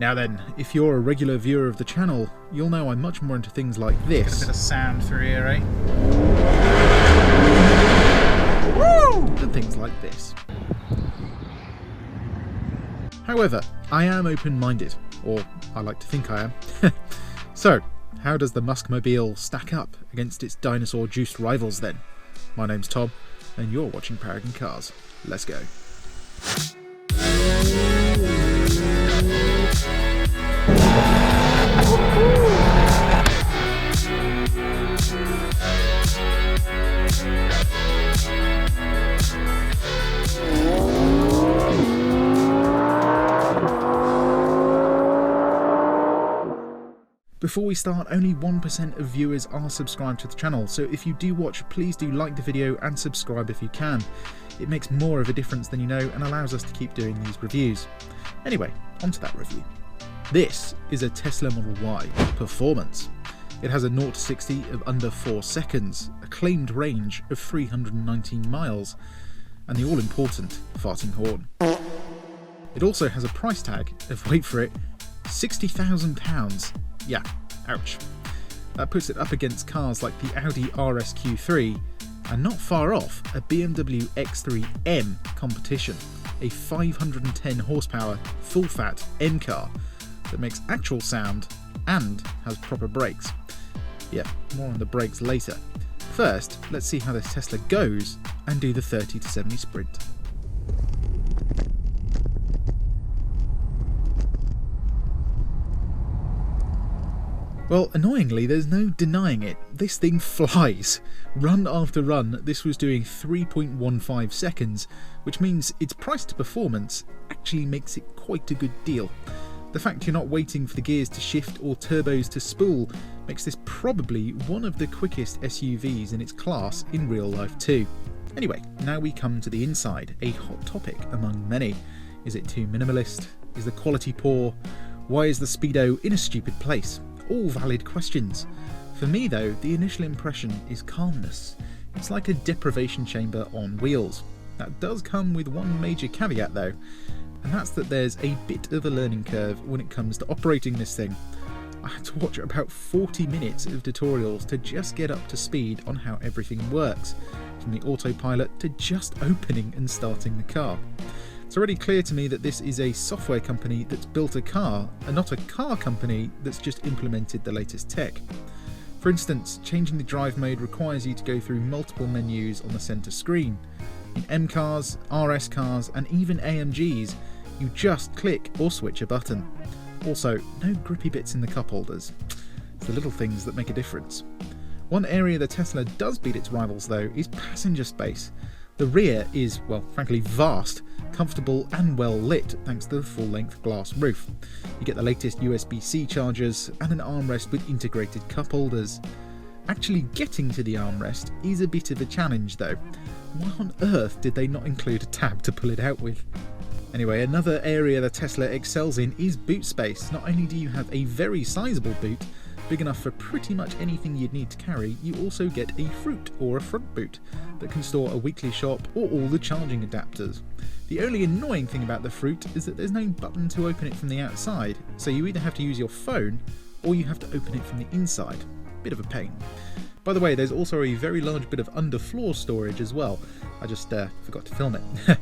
Now then, if you're a regular viewer of the channel, you'll know I'm much more into things like this. Get a bit of sound through here, eh? Woo! Than things like this. However, I am open-minded, or I like to think I am. So, how does the Muskmobile stack up against its dinosaur-juiced rivals then? My name's Tom, and you're watching Paragon Cars. Let's go. Before we start, only 1% of viewers are subscribed to the channel, so if you do watch, please do like the video and subscribe if you can. It makes more of a difference than you know and allows us to keep doing these reviews. Anyway, onto that review. This is a Tesla Model Y Performance. It has a 0 to 60 of under 4 seconds, a claimed range of 319 miles, and the all-important farting horn. It also has a price tag of, wait for it, £60,000. Yeah, ouch. That puts it up against cars like the Audi RS Q3 and not far off a BMW X3 M competition, a 510 horsepower full-fat M car that makes actual sound and has proper brakes. Yeah, more on the brakes later. First, let's see how this Tesla goes and do the 30 to 70 sprint. Well, annoyingly, there's no denying it. This thing flies. Run after run, this was doing 3.15 seconds, which means its price to performance actually makes it quite a good deal. The fact you're not waiting for the gears to shift or turbos to spool makes this probably one of the quickest SUVs in its class in real life too. Anyway, now we come to the inside, a hot topic among many. Is it too minimalist? Is the quality poor? Why is the speedo in a stupid place? All valid questions. For me though, the initial impression is calmness. It's like a deprivation chamber on wheels. That does come with one major caveat though, and that's that there's a bit of a learning curve when it comes to operating this thing. I had to watch about 40 minutes of tutorials to just get up to speed on how everything works, from the autopilot to just opening and starting the car. It's already clear to me that this is a software company that's built a car and not a car company that's just implemented the latest tech. For instance, changing the drive mode requires you to go through multiple menus on the centre screen. In M cars, RS cars and even AMGs, you just click or switch a button. Also, no grippy bits in the cup holders. It's the little things that make a difference. One area the Tesla does beat its rivals though is passenger space. The rear is, well, frankly vast, comfortable and well lit thanks to the full-length glass roof. You get the latest USB-C chargers and an armrest with integrated cup holders. Actually getting to the armrest is a bit of a challenge though. Why on earth did they not include a tab to pull it out with? Anyway, another area the Tesla excels in is boot space. Not only do you have a very sizable boot, big enough for pretty much anything you'd need to carry, you also get a fruit or a front boot that can store a weekly shop or all the charging adapters. The only annoying thing about the fruit is that there's no button to open it from the outside, so you either have to use your phone or you have to open it from the inside. Bit of a pain. By the way, there's also a very large bit of underfloor storage as well. I just forgot to film it.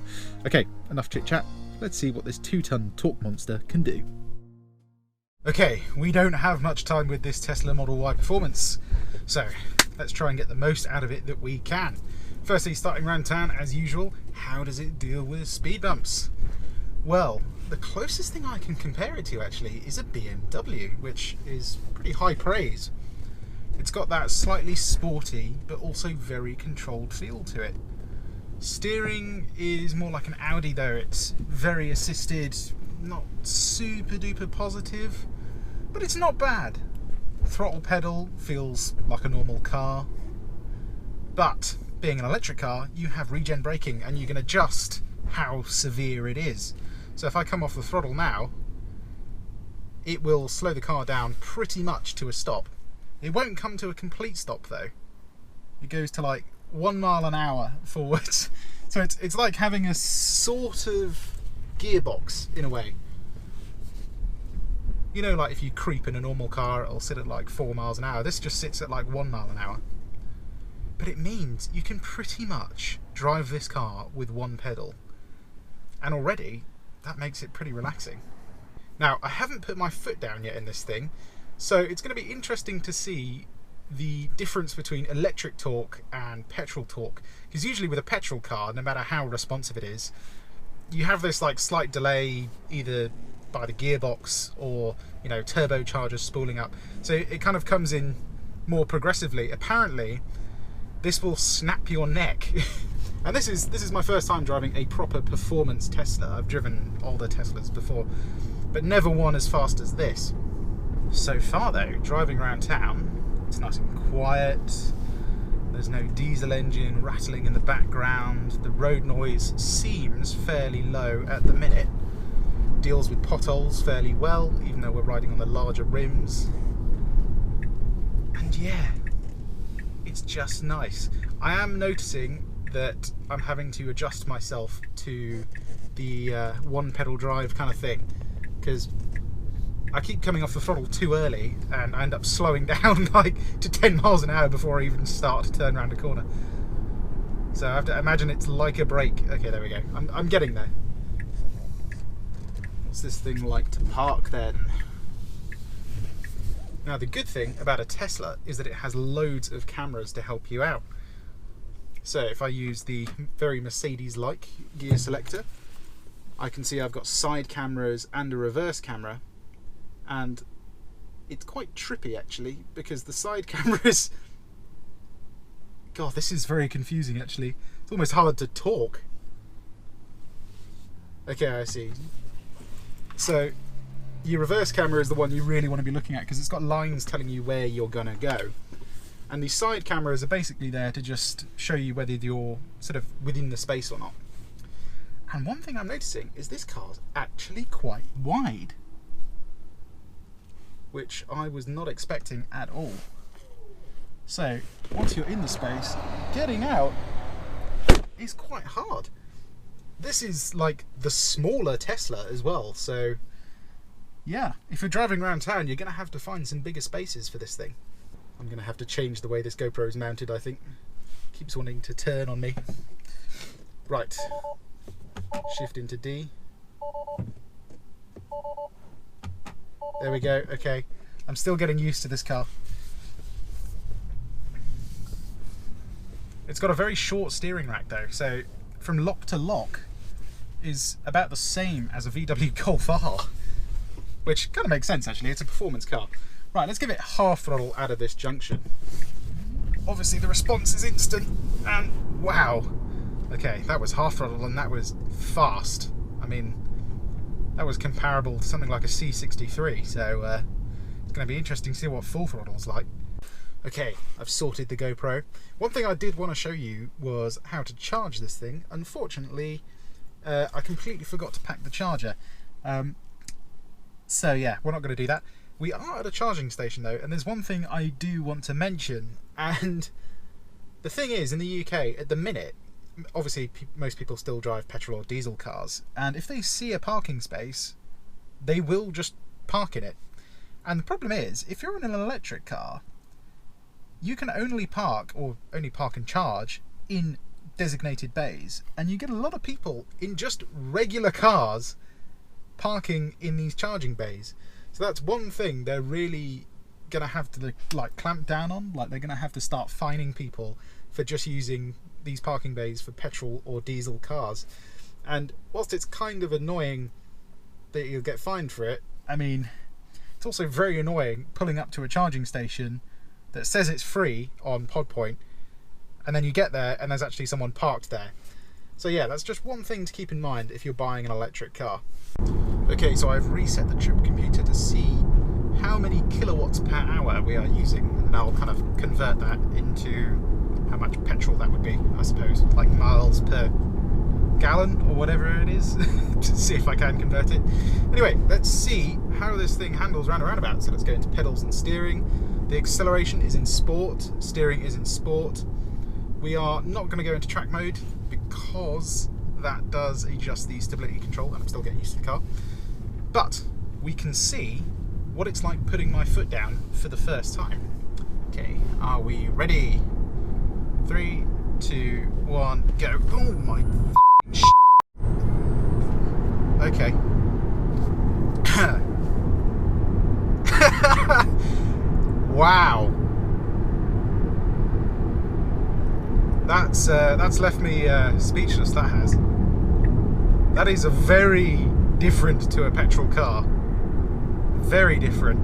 Okay, enough chit chat. Let's see what this 2-ton torque monster can do. Okay, we don't have much time with this Tesla Model Y Performance, so let's try and get the most out of it that we can. Firstly, starting around town as usual, how does it deal with speed bumps? Well, the closest thing I can compare it to actually is a BMW, which is pretty high praise. It's got that slightly sporty but also very controlled feel to it. Steering is more like an Audi though, it's very assisted, not super duper positive, but it's not bad. Throttle pedal feels like a normal car, but being an electric car, you have regen braking and you can adjust how severe it is. So if I come off the throttle now, it will slow the car down pretty much to a stop. It won't come to a complete stop though. It goes to like 1 mile an hour forwards. So it's like having a sort of gearbox in a way. You know, like if you creep in a normal car, it'll sit at like 4 miles an hour. This just sits at like 1 mile an hour. But it means you can pretty much drive this car with one pedal. And already, that makes it pretty relaxing. Now, I haven't put my foot down yet in this thing, so it's going to be interesting to see the difference between electric torque and petrol torque. Because usually with a petrol car, no matter how responsive it is, you have this like slight delay either by the gearbox or, you know, turbochargers spooling up. So it kind of comes in more progressively. Apparently, this will snap your neck. And this is my first time driving a proper performance Tesla. I've driven older Teslas before, but never one as fast as this. So far though, driving around town, it's nice and quiet. There's no diesel engine rattling in the background. The road noise seems fairly low at the minute. Deals with potholes fairly well, even though we're riding on the larger rims. And yeah, it's just nice. I am noticing that I'm having to adjust myself to the one pedal drive kind of thing, because I keep coming off the throttle too early and I end up slowing down like to 10 miles an hour before I even start to turn around a corner. So I have to imagine it's like a brake. Okay, there we go. I'm getting there. What's this thing like to park then? Now the good thing about a Tesla is that it has loads of cameras to help you out. So if I use the very Mercedes-like gear selector, I can see I've got side cameras and a reverse camera, and it's quite trippy actually, because the side cameras, God, this is very confusing actually. It's almost hard to talk. Okay, I see. So your reverse camera is the one you really want to be looking at because it's got lines telling you where you're gonna go. And these side cameras are basically there to just show you whether you're sort of within the space or not. And one thing I'm noticing is this car's actually quite wide, which I was not expecting at all. So once you're in the space, getting out is quite hard. This is like the smaller Tesla as well, so yeah, if you're driving around town, you're going to have to find some bigger spaces for this thing. I'm going to have to change the way this GoPro is mounted, I think. Keeps wanting to turn on me. Right. Shift into D. There we go. Okay. I'm still getting used to this car. It's got a very short steering rack though, so from lock to lock is about the same as a VW Golf R, which kind of makes sense actually. It's a performance car. Right, let's give it half throttle out of this junction. Obviously the response is instant, and wow. Okay, that was half throttle and that was fast. I mean, that was comparable to something like a C63, so it's going to be interesting to see what full throttle's like. Okay, I've sorted the GoPro. One thing I did want to show you was how to charge this thing. Unfortunately, I completely forgot to pack the charger. So yeah, we're not going to do that. We are at a charging station though, and there's one thing I do want to mention, and the thing is, in the UK at the minute, obviously most people still drive petrol or diesel cars, and if they see a parking space, they will just park in it. And the problem is, if you're in an electric car, you can only park and charge in designated bays, and you get a lot of people in just regular cars parking in these charging bays. So that's one thing they're really going to have to like clamp down on. Like they're going to have to start fining people for just using these parking bays for petrol or diesel cars. And whilst it's kind of annoying that you'll get fined for it, I mean, it's also very annoying pulling up to a charging station that says it's free on PodPoint, and then you get there and there's actually someone parked there. So yeah, that's just one thing to keep in mind if you're buying an electric car. Okay, so I've reset the trip computer to see how many kilowatts per hour we are using, and I'll kind of convert that into how much petrol that would be, I suppose, like miles per gallon or whatever it is, to see if I can convert it. Anyway, let's see how this thing handles round and roundabout. So let's go into pedals and steering. The acceleration is in sport, steering is in sport. We are not going to go into track mode because that does adjust the stability control, and I'm still getting used to the car. But we can see what it's like putting my foot down for the first time. Okay, are we ready? 3, 2, 1, go. Oh my okay. Wow. That's left me speechless, that has. That is a very different to a petrol car. Very different.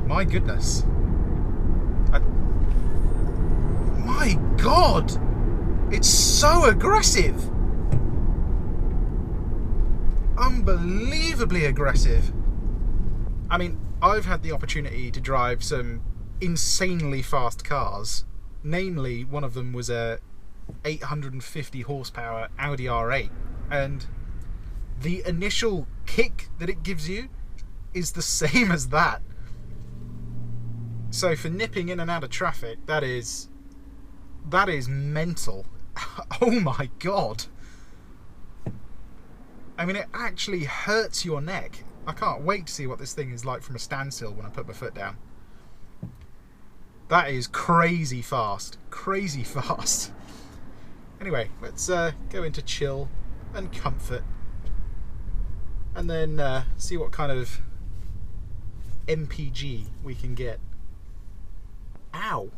My goodness. My God! It's so aggressive! Unbelievably aggressive. I mean, I've had the opportunity to drive some insanely fast cars. Namely, one of them was a 850 horsepower Audi R8, and the initial kick that it gives you is the same as that. So for nipping in and out of traffic, that is mental. Oh my God. I mean, it actually hurts your neck. I can't wait to see what this thing is like from a standstill when I put my foot down. That is crazy fast. Crazy fast. Anyway, let's go into chill and comfort. And then see what kind of MPG we can get. Ow!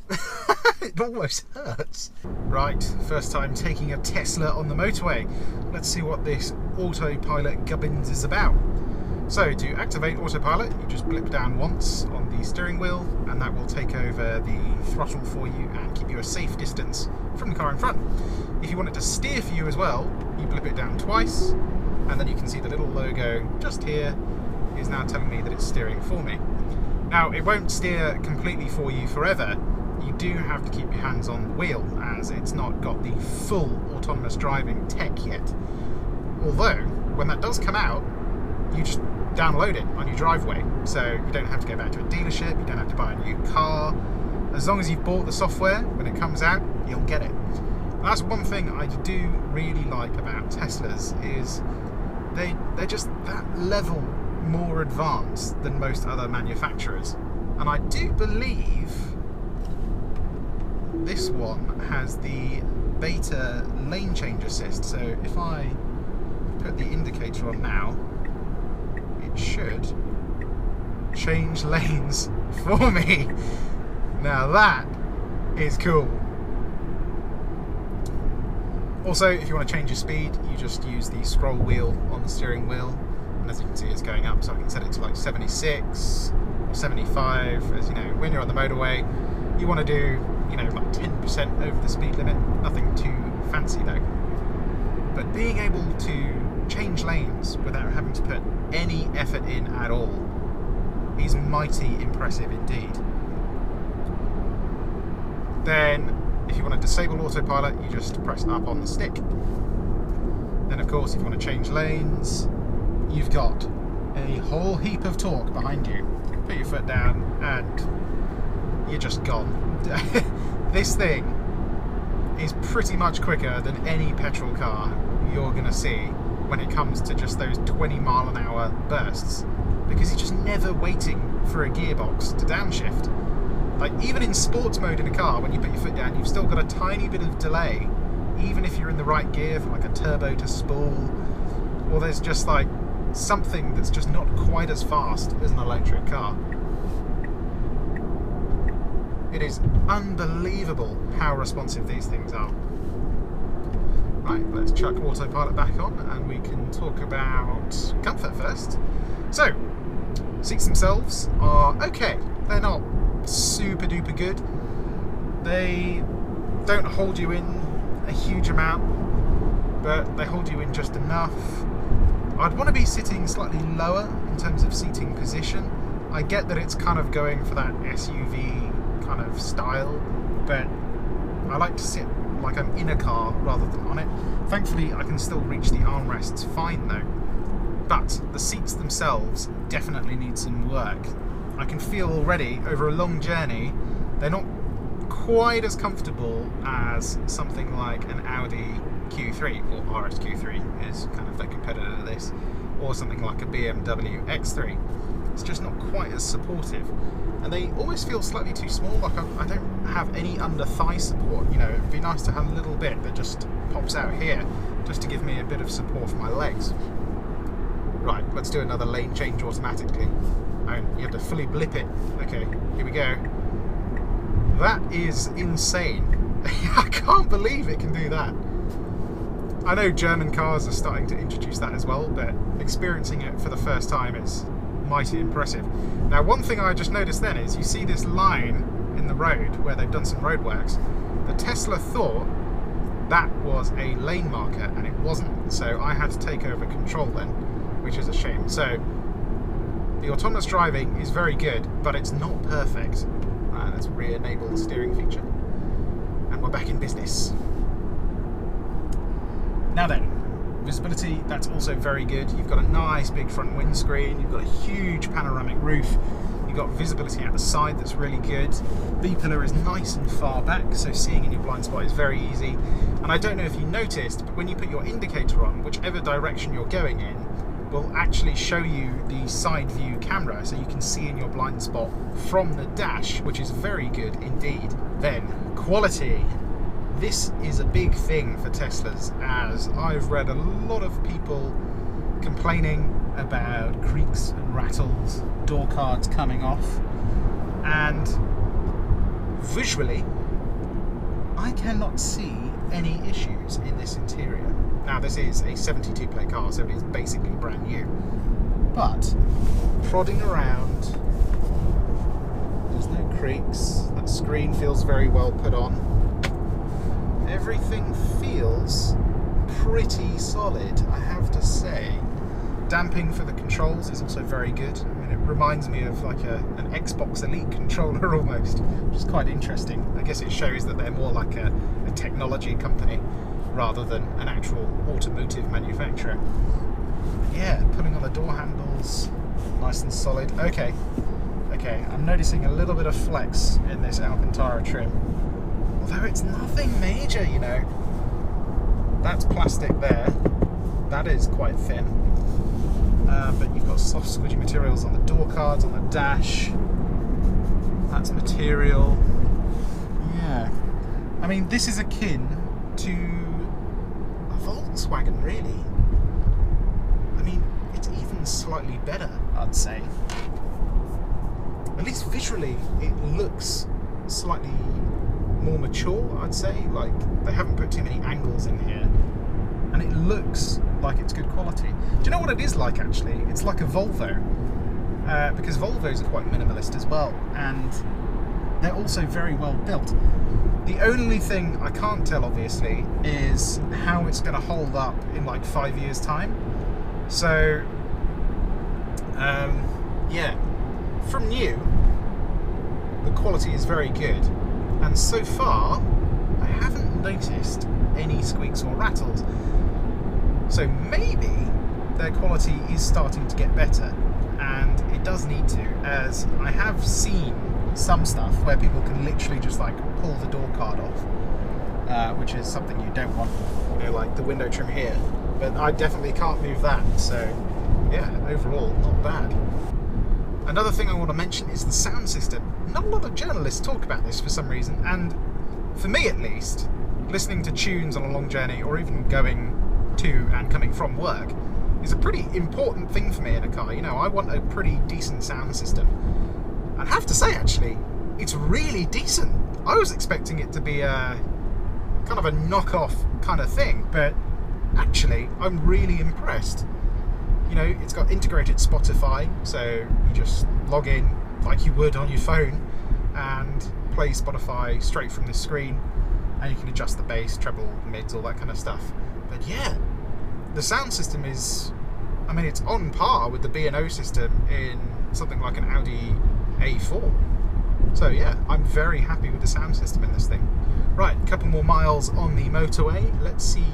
It almost hurts. Right, first time taking a Tesla on the motorway. Let's see what this Autopilot gubbins is about. So to activate Autopilot, you just blip down once on the steering wheel and that will take over the throttle for you and keep you a safe distance from the car in front. If you want it to steer for you as well, you blip it down twice and then you can see the little logo just here is now telling me that it's steering for me. Now, it won't steer completely for you forever. You do have to keep your hands on the wheel as it's not got the full autonomous driving tech yet. Although, when that does come out, you just download it on your driveway. So you don't have to go back to a dealership, you don't have to buy a new car. As long as you've bought the software, when it comes out, you'll get it. And that's one thing I do really like about Teslas is they're just that level more advanced than most other manufacturers. And I do believe this one has the beta lane change assist. So if I put the indicator on now, it should change lanes for me. Now that is cool. Also, if you want to change your speed, you just use the scroll wheel on the steering wheel. And as you can see, it's going up, so I can set it to like 76 or 75. As you know, when you're on the motorway, you want to do, you know, like 10% over the speed limit. Nothing too fancy though. But being able to change lanes without having to put any effort in at all is mighty impressive indeed. Then, if you want to disable autopilot, you just press up on the stick. Then of course, if you want to change lanes, you've got a whole heap of torque behind you. Put your foot down and you're just gone. This thing is pretty much quicker than any petrol car you're going to see when it comes to just those 20-mile-an-hour bursts, because you're just never waiting for a gearbox to downshift. Like, even in sports mode in a car, when you put your foot down, you've still got a tiny bit of delay, even if you're in the right gear from like a turbo to spool, or there's just like something that's just not quite as fast as an electric car. It is unbelievable how responsive these things are. Right, let's chuck autopilot back on and we can talk about comfort first. So, seats themselves are okay. They're not super duper good. They don't hold you in a huge amount, but they hold you in just enough. I'd want to be sitting slightly lower in terms of seating position. I get that it's kind of going for that SUV kind of style, but I like to sit like I'm in a car rather than on it. Thankfully, I can still reach the armrests fine though, but the seats themselves definitely need some work. I can feel already over a long journey they're not quite as comfortable as something like an Audi Q3, or RS Q3 is kind of the competitor to this. or something like a BMW X3. It's just not quite as supportive. And they almost feel slightly too small, like I don't have any under thigh support. You know, it'd be nice to have a little bit that just pops out here, just to give me a bit of support for my legs. Right, let's do another lane change automatically. You have to fully blip it. Okay, here we go. That is insane. I can't believe it can do that. I know German cars are starting to introduce that as well, but experiencing it for the first time is mighty impressive. Now, one thing I just noticed then is you see this line in the road where they've done some roadworks. The Tesla thought that was a lane marker and it wasn't, so I had to take over control then, which is a shame. So the autonomous driving is very good, but it's not perfect. Let's re-enable the steering feature, and we're back in business. Now then, visibility, that's also very good. You've got a nice big front windscreen, you've got a huge panoramic roof, you've got visibility out the side that's really good. B-pillar is nice and far back, so seeing in your blind spot is very easy. And I don't know if you noticed, but when you put your indicator on, whichever direction you're going in will actually show you the side view camera, so you can see in your blind spot from the dash, which is very good indeed. Then, quality. This is a big thing for Teslas, as I've read a lot of people complaining about creaks and rattles, door cards coming off, and visually I cannot see any issues in this interior. Now, this is a 72 plate car, so it is basically brand new, but prodding around, there's no creaks, that screen feels very well put on. Everything feels pretty solid, I have to say. Damping for the controls is also very good. I mean, it reminds me of like an Xbox Elite controller almost, which is quite interesting. I guess it shows that they're more like a technology company rather than an actual automotive manufacturer. Yeah, pulling on the door handles, nice and solid. Okay, I'm noticing a little bit of flex in this Alcantara trim. Although it's nothing major, you know. That's plastic there. That is quite thin. But you've got soft squidgy materials on the door cards, on the dash. That's material. Yeah. I mean, this is akin to a Volkswagen, really. I mean, it's even slightly better, I'd say. At least visually, it looks slightly more mature, I'd say. Like, they haven't put too many angles in here, and it looks like it's good quality. Do you know what it is like, actually? It's like a Volvo, because Volvos are quite minimalist as well, and they're also very well built. The only thing I can't tell, obviously, is how it's going to hold up in like 5 years' time. So, yeah, from new, the quality is very good. And so far, I haven't noticed any squeaks or rattles. So maybe their quality is starting to get better, and it does need to, as I have seen some stuff where people can literally just like pull the door card off, which is something you don't want, you know, like the window trim here. But I definitely can't move that, so yeah, overall, not bad. Another thing I want to mention is the sound system. Not a lot of journalists talk about this for some reason, and for me at least, listening to tunes on a long journey, or even going to and coming from work, is a pretty important thing for me in a car. You know, I want a pretty decent sound system. I have to say, actually, it's really decent. I was expecting it to be a kind of a knockoff kind of thing, but actually, I'm really impressed. You know, it's got integrated Spotify, so you just log in like you would on your phone and play Spotify straight from the screen, and you can adjust the bass, treble, mids, all that kind of stuff. But yeah, the sound system is, I mean, it's on par with the B&O system in something like an Audi A4. So yeah, I'm very happy with the sound system in this thing. Right, a couple more miles on the motorway. Let's see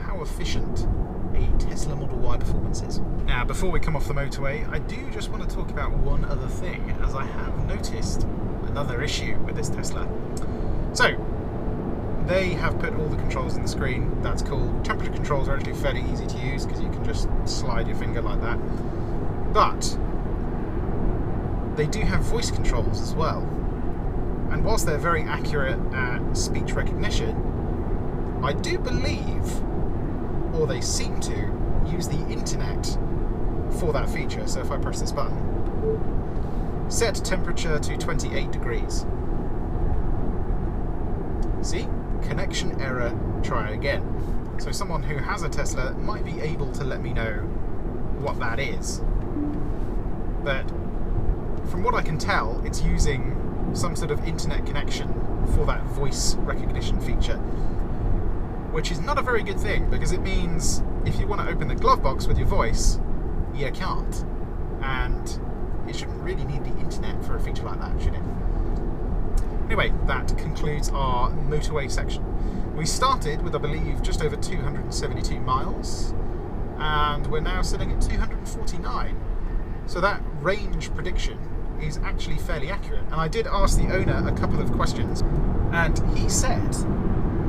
how efficient a Tesla Model Y performance is. Now, before we come off the motorway, I do just want to talk about one other thing, as I have noticed another issue with this Tesla. So, they have put all the controls in the screen. That's cool. Temperature controls are actually fairly easy to use because you can just slide your finger like that. But they do have voice controls as well. And whilst they're very accurate at speech recognition, I do believe, or they seem to, use the internet for that feature. So if I press this button, set temperature to 28 degrees. See? Connection error, try again. So someone who has a Tesla might be able to let me know what that is. But from what I can tell, it's using some sort of internet connection for that voice recognition feature, which is not a very good thing, because it means if you want to open the glove box with your voice, you can't. And it shouldn't really need the internet for a feature like that, should it? Anyway, that concludes our motorway section. We started with, I believe, just over 272 miles, and we're now sitting at 249. So that range prediction is actually fairly accurate. And I did ask the owner a couple of questions, and he said,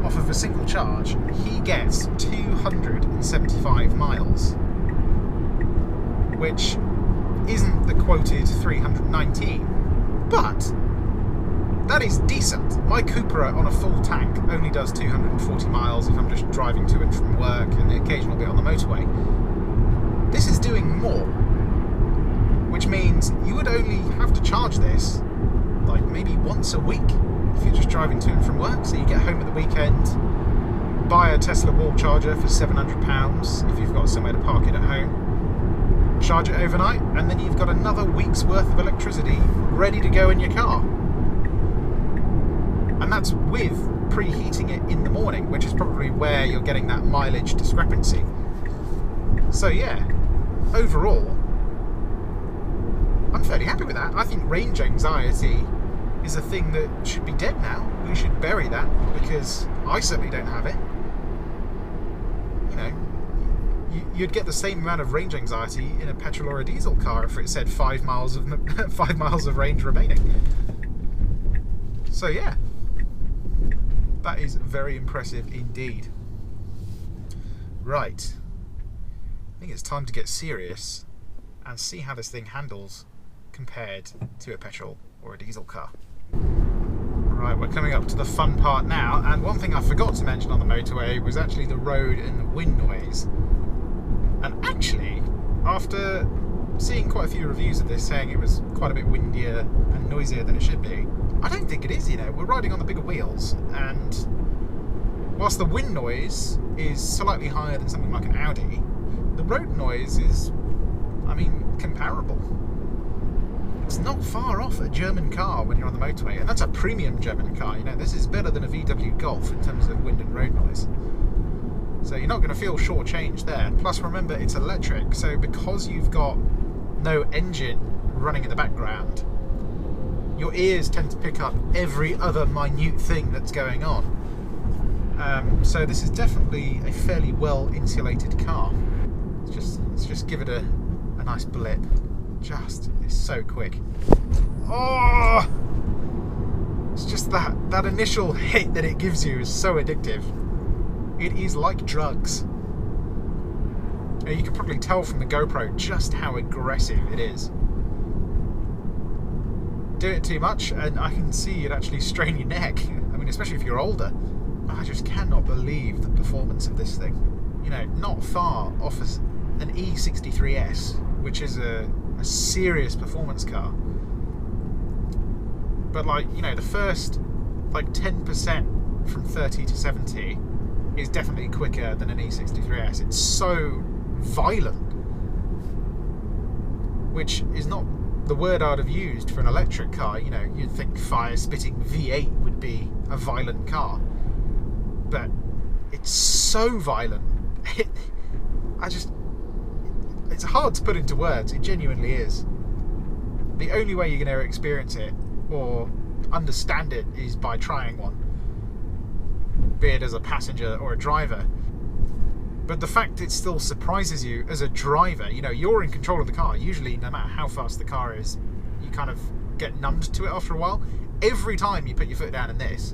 off of a single charge, he gets 275 miles, which isn't the quoted 319, but that is decent. My Cupra on a full tank only does 240 miles if I'm just driving to and from work and the occasional bit on the motorway. This is doing more, which means you would only have to charge this like maybe once a week if you're just driving to and from work. So you get home at the weekend, buy a Tesla wall charger for £700 if you've got somewhere to park it at home, charge it overnight, and then you've got another week's worth of electricity ready to go in your car. And that's with preheating it in the morning, which is probably where you're getting that mileage discrepancy. So yeah, overall, I'm fairly happy with that. I think range anxiety is a thing that should be dead now. We should bury that, because I certainly don't have it. You know, you'd get the same amount of range anxiety in a petrol or a diesel car if it said 5 miles of 5 miles of range remaining. So yeah, that is very impressive indeed. Right, I think it's time to get serious and see how this thing handles compared to a petrol or a diesel car. Right, we're coming up to the fun part now, and one thing I forgot to mention on the motorway was actually the road and the wind noise. And actually, after seeing quite a few reviews of this saying it was quite a bit windier and noisier than it should be, I don't think it is. You know, we're riding on the bigger wheels, and whilst the wind noise is slightly higher than something like an Audi, the road noise is, I mean, comparable. It's not far off a German car when you're on the motorway, and that's a premium German car. You know, this is better than a VW Golf in terms of wind and road noise. So you're not going to feel shortchanged there. Plus, remember, it's electric, so because you've got no engine running in the background, your ears tend to pick up every other minute thing that's going on. So this is definitely a fairly well insulated car. Let's just give it a nice blip. It's so quick. Oh! It's just that initial hit that it gives you is so addictive. It is like drugs. You can probably tell from the GoPro just how aggressive it is. Do it too much and I can see it actually strain your neck. I mean, especially if you're older. I just cannot believe the performance of this thing. You know, not far off an E63S, which is a serious performance car. But like, you know, the first like 10% from 30 to 70 is definitely quicker than an E63S. It's so violent, which is not the word I'd have used for an electric car. You know, you'd think fire-spitting V8 would be a violent car, but it's so violent. It's hard to put into words. It genuinely is. The only way you're going to experience it or understand it is by trying one, be it as a passenger or a driver. But the fact it still surprises you as a driver, you know, you're in control of the car. Usually, no matter how fast the car is, you kind of get numbed to it after a while. Every time you put your foot down in this,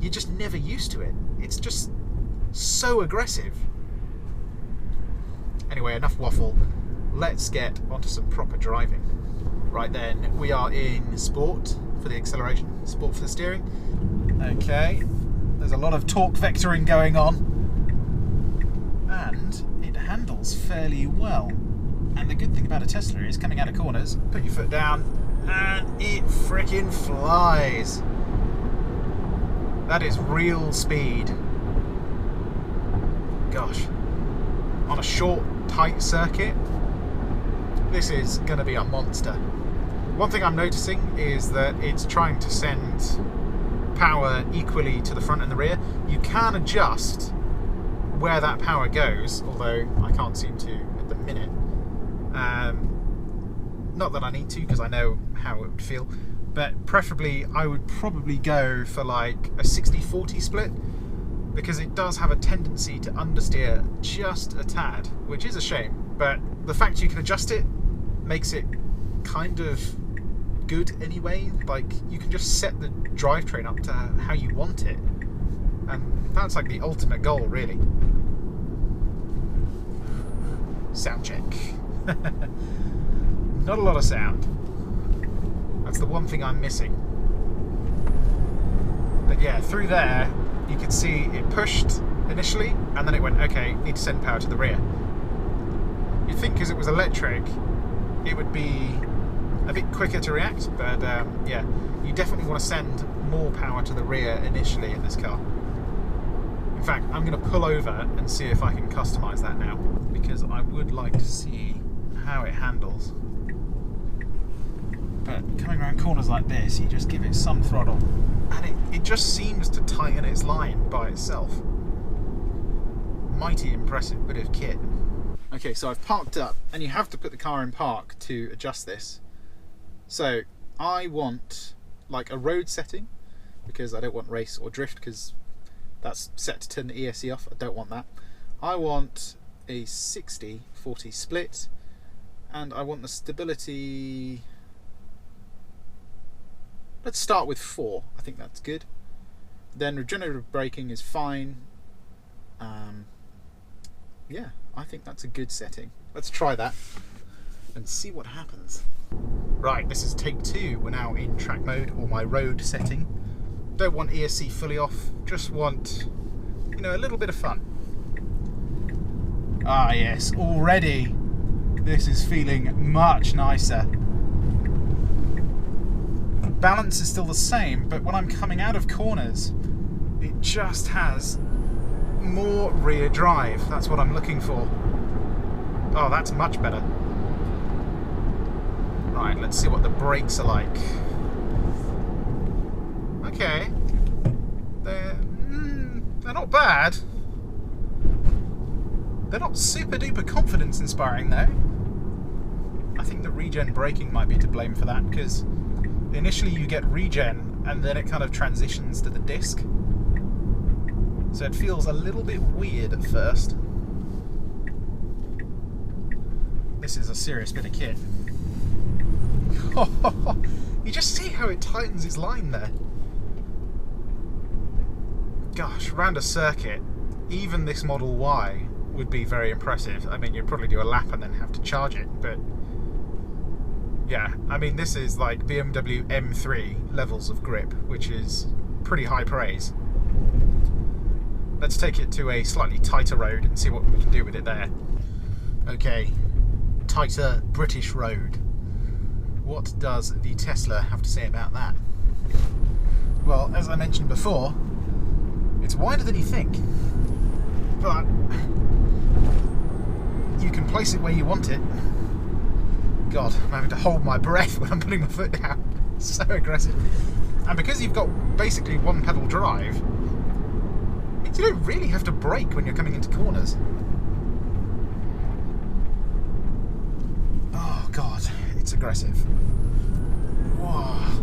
you're just never used to it. It's just so aggressive. Anyway, enough waffle. Let's get onto some proper driving. Right then, we are in sport for the acceleration, sport for the steering. Okay, there's a lot of torque vectoring going on, and it handles fairly well. And the good thing about a Tesla is coming out of corners, put your foot down, and it frickin' flies. That is real speed. Gosh. On a short, tight circuit, this is going to be a monster. One thing I'm noticing is that it's trying to send power equally to the front and the rear. You can adjust where that power goes, although I can't seem to at the minute. Not that I need to, because I know how it would feel, but preferably I would probably go for like a 60-40 split, because it does have a tendency to understeer just a tad, which is a shame, but the fact you can adjust it makes it kind of good anyway. Like, you can just set the drivetrain up to how you want it, and that's like the ultimate goal, really. Sound check. Not a lot of sound. That's the one thing I'm missing. But yeah, through there you could see it pushed initially, and then it went, okay, need to send power to the rear. You'd think because it was electric it would be a bit quicker to react, but yeah, you definitely want to send more power to the rear initially in this car. In fact, I'm going to pull over and see if I can customise that now, because I would like to see how it handles. But coming around corners like this, you just give it some throttle, and it just seems to tighten its line by itself. Mighty impressive bit of kit. Okay, so I've parked up, and you have to put the car in park to adjust this. So I want like a road setting, because I don't want race or drift, because that's set to turn the ESC off. I don't want that. I want a 60-40 split, and I want the stability. Let's start with 4. I think that's good. Then regenerative braking is fine. Yeah, I think that's a good setting. Let's try that and see what happens. Right, this is take 2. We're now in track mode, or my road setting. Don't want ESC fully off, just want, you know, a little bit of fun. Ah yes, already this is feeling much nicer. Balance is still the same, but when I'm coming out of corners, it just has more rear drive. That's what I'm looking for. Oh, that's much better. Right, let's see what the brakes are like. Okay. They're not bad. They're not super duper confidence inspiring though. I think the regen braking might be to blame for that, because initially you get regen and then it kind of transitions to the disc. So it feels a little bit weird at first. This is a serious bit of kit. You just see how it tightens its line there. Gosh, around a circuit, even this Model Y would be very impressive. I mean, you'd probably do a lap and then have to charge it, but yeah, I mean, this is like BMW M3 levels of grip, which is pretty high praise. Let's take it to a slightly tighter road and see what we can do with it there. Okay, tighter British road. What does the Tesla have to say about that? Well, as I mentioned before, it's wider than you think, but you can place it where you want it. God, I'm having to hold my breath when I'm putting my foot down. It's so aggressive. And because you've got basically one pedal drive, it means you don't really have to brake when you're coming into corners. Oh God, it's aggressive. Whoa.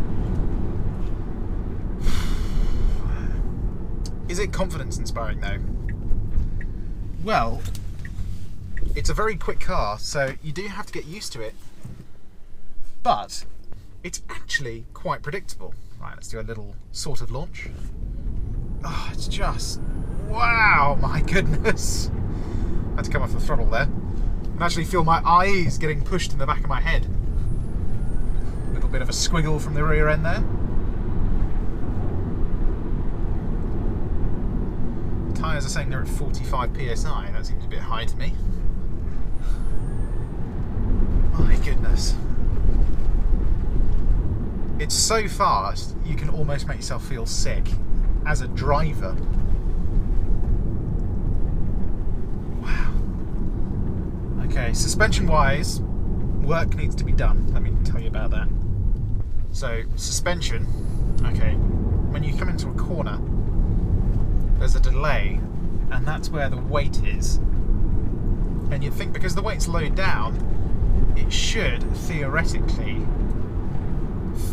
Is it confidence inspiring though? Well, it's a very quick car, so you do have to get used to it. But it's actually quite predictable. Right, let's do a little sort of launch. Oh, it's just... Wow, my goodness. I had to come off the throttle there. I can actually feel my eyes getting pushed in the back of my head. A little bit of a squiggle from the rear end there. Tyres are saying they're at 45 psi. That seems a bit high to me. My goodness. It's so fast, you can almost make yourself feel sick as a driver. Wow. Okay, suspension-wise, work needs to be done. Let me tell you about that. So, suspension, okay, when you come into a corner, there's a delay, and that's where the weight is. And you'd think because the weight's low down, it should theoretically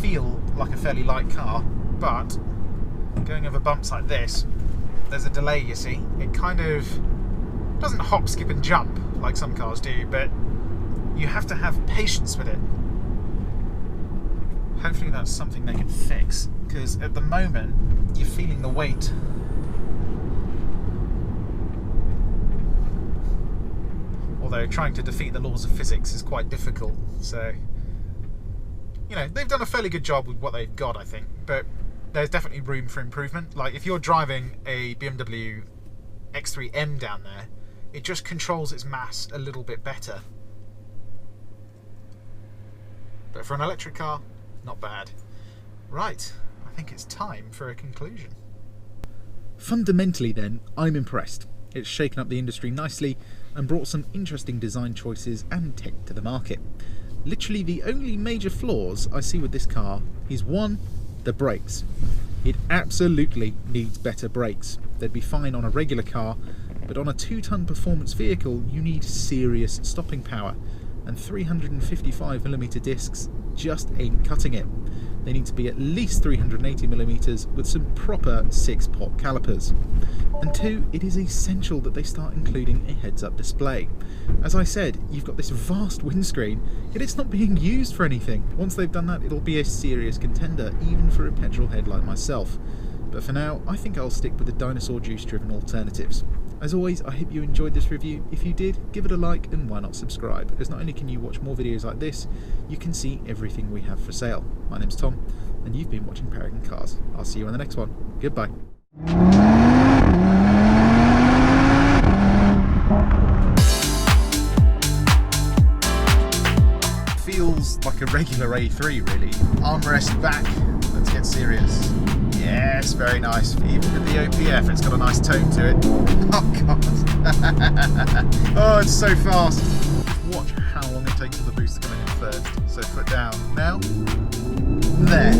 feel like a fairly light car, but going over bumps like this, there's a delay, you see. It kind of doesn't hop, skip and jump like some cars do, but you have to have patience with it. Hopefully that's something they can fix, because at the moment you're feeling the weight. Although trying to defeat the laws of physics is quite difficult, so you know, they've done a fairly good job with what they've got, I think, but there's definitely room for improvement. Like, if you're driving a BMW X3M down there, it just controls its mass a little bit better. But for an electric car, not bad. Right, I think it's time for a conclusion. Fundamentally then, I'm impressed. It's shaken up the industry nicely and brought some interesting design choices and tech to the market. Literally the only major flaws I see with this car is one, the brakes. It absolutely needs better brakes. They'd be fine on a regular car, but on a 2-ton performance vehicle you need serious stopping power, and 355mm discs just ain't cutting it. They need to be at least 380mm with some proper 6-pot calipers. And 2, it is essential that they start including a heads-up display. As I said, you've got this vast windscreen, yet it's not being used for anything. Once they've done that, it'll be a serious contender, even for a petrol head like myself. But for now, I think I'll stick with the dinosaur juice-driven alternatives. As always, I hope you enjoyed this review. If you did, give it a like and why not subscribe, as not only can you watch more videos like this, you can see everything we have for sale. My name's Tom, and you've been watching Paragon Cars. I'll see you on the next one. Goodbye. Feels like a regular A3 really. Armrest back, let's get serious. Yes, very nice. Even with the OPF, it's got a nice tone to it. Oh god. Oh, it's so fast. Just watch how long it takes for the boost to come in first. So foot down. Now. There.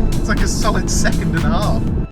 It's like a solid second and a half.